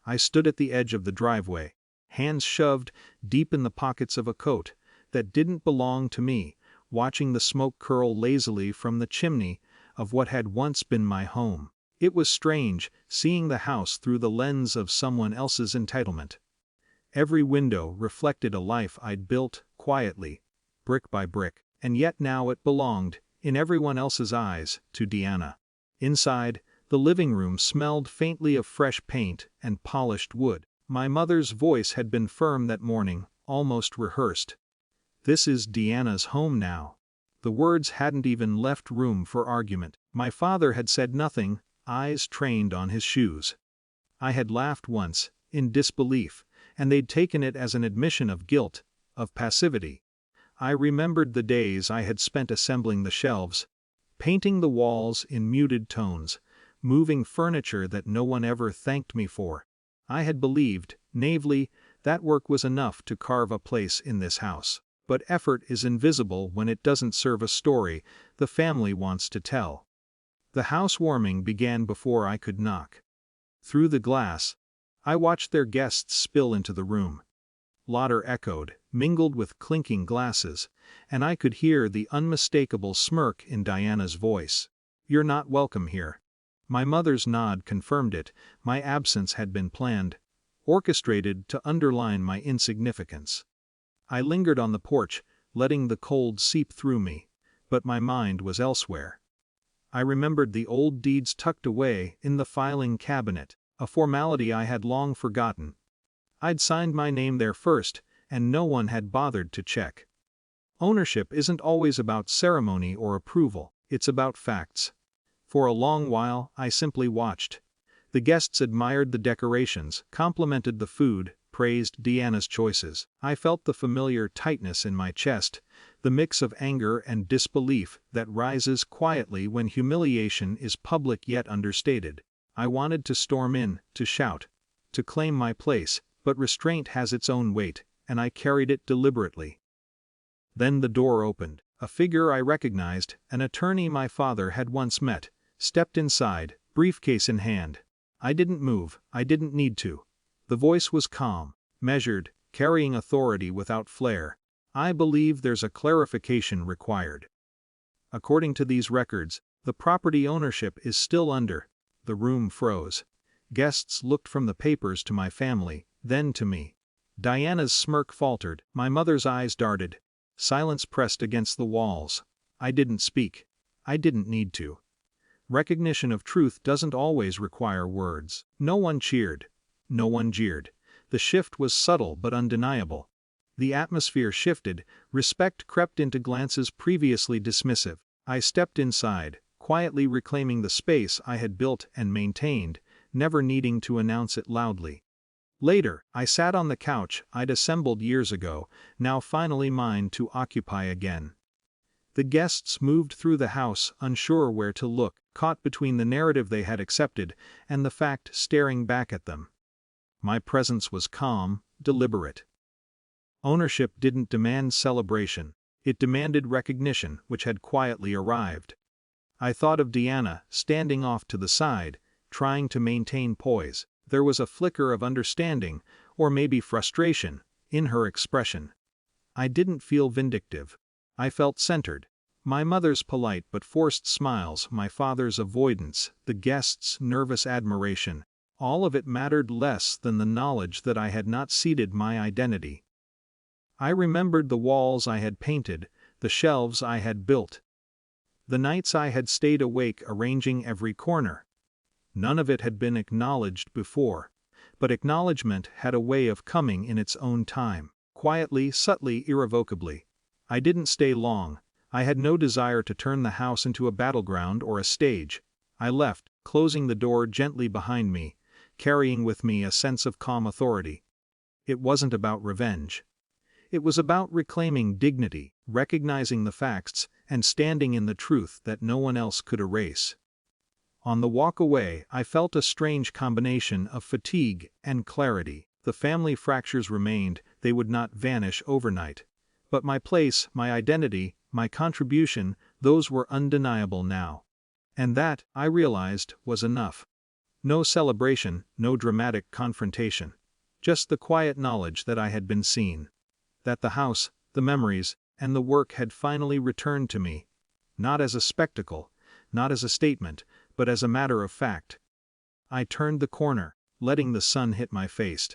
I stood at the edge of the driveway, hands shoved deep in the pockets of a coat that didn't belong to me, watching the smoke curl lazily from the chimney of what had once been my home. It was strange, seeing the house through the lens of someone else's entitlement. Every window reflected a life I'd built, quietly, brick by brick, and yet now it belonged, in everyone else's eyes, to Deanna. Inside, the living room smelled faintly of fresh paint and polished wood. My mother's voice had been firm that morning, almost rehearsed. "This is Deanna's home now." The words hadn't even left room for argument. My father had said nothing, eyes trained on his shoes. I had laughed once, in disbelief, and they'd taken it as an admission of guilt, of passivity. I remembered the days I had spent assembling the shelves, painting the walls in muted tones, moving furniture that no one ever thanked me for. I had believed, naively, that work was enough to carve a place in this house. But effort is invisible when it doesn't serve a story the family wants to tell. The housewarming began before I could knock. Through the glass, I watched their guests spill into the room. Laughter echoed, mingled with clinking glasses, and I could hear the unmistakable smirk in Diana's voice. "You're not welcome here." My mother's nod confirmed it. My absence had been planned, orchestrated to underline my insignificance. I lingered on the porch, letting the cold seep through me, but my mind was elsewhere. I remembered the old deeds tucked away in the filing cabinet, a formality I had long forgotten. I'd signed my name there first, and no one had bothered to check. Ownership isn't always about ceremony or approval, it's about facts. For a long while, I simply watched. The guests admired the decorations, complimented the food, praised Deanna's choices. I felt the familiar tightness in my chest, the mix of anger and disbelief that rises quietly when humiliation is public yet understated. I wanted to storm in, to shout, to claim my place, but restraint has its own weight, and I carried it deliberately. Then the door opened. A figure I recognized, an attorney my father had once met, stepped inside, briefcase in hand. I didn't move, I didn't need to. The voice was calm, measured, carrying authority without flair. "I believe there's a clarification required. According to these records, the property ownership is still under." The room froze. Guests looked from the papers to my family, then to me. Diana's smirk faltered, my mother's eyes darted. Silence pressed against the walls. I didn't speak. I didn't need to. Recognition of truth doesn't always require words. No one cheered. No one jeered. The shift was subtle but undeniable. The atmosphere shifted, respect crept into glances previously dismissive. I stepped inside, quietly reclaiming the space I had built and maintained, never needing to announce it loudly. Later, I sat on the couch I'd assembled years ago, now finally mine to occupy again. The guests moved through the house, unsure where to look, caught between the narrative they had accepted and the fact staring back at them. My presence was calm, deliberate. Ownership didn't demand celebration, it demanded recognition, which had quietly arrived. I thought of Deanna, standing off to the side, trying to maintain poise. There was a flicker of understanding, or maybe frustration, in her expression. I didn't feel vindictive. I felt centered. My mother's polite but forced smiles, my father's avoidance, the guests' nervous admiration, all of it mattered less than the knowledge that I had not ceded my identity. I remembered the walls I had painted, the shelves I had built, the nights I had stayed awake arranging every corner. None of it had been acknowledged before, but acknowledgement had a way of coming in its own time, quietly, subtly, irrevocably. I didn't stay long. I had no desire to turn the house into a battleground or a stage. I left, closing the door gently behind me, carrying with me a sense of calm authority. It wasn't about revenge. It was about reclaiming dignity, recognizing the facts, and standing in the truth that no one else could erase. On the walk away, I felt a strange combination of fatigue and clarity. The family fractures remained, they would not vanish overnight. But my place, my identity, my contribution, those were undeniable now. And that, I realized, was enough. No celebration, no dramatic confrontation. Just the quiet knowledge that I had been seen. That the house, the memories, and the work had finally returned to me. Not as a spectacle, not as a statement, but as a matter of fact. I turned the corner, letting the sun hit my face.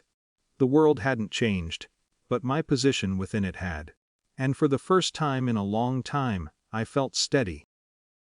The world hadn't changed, but my position within it had. And for the first time in a long time, I felt steady.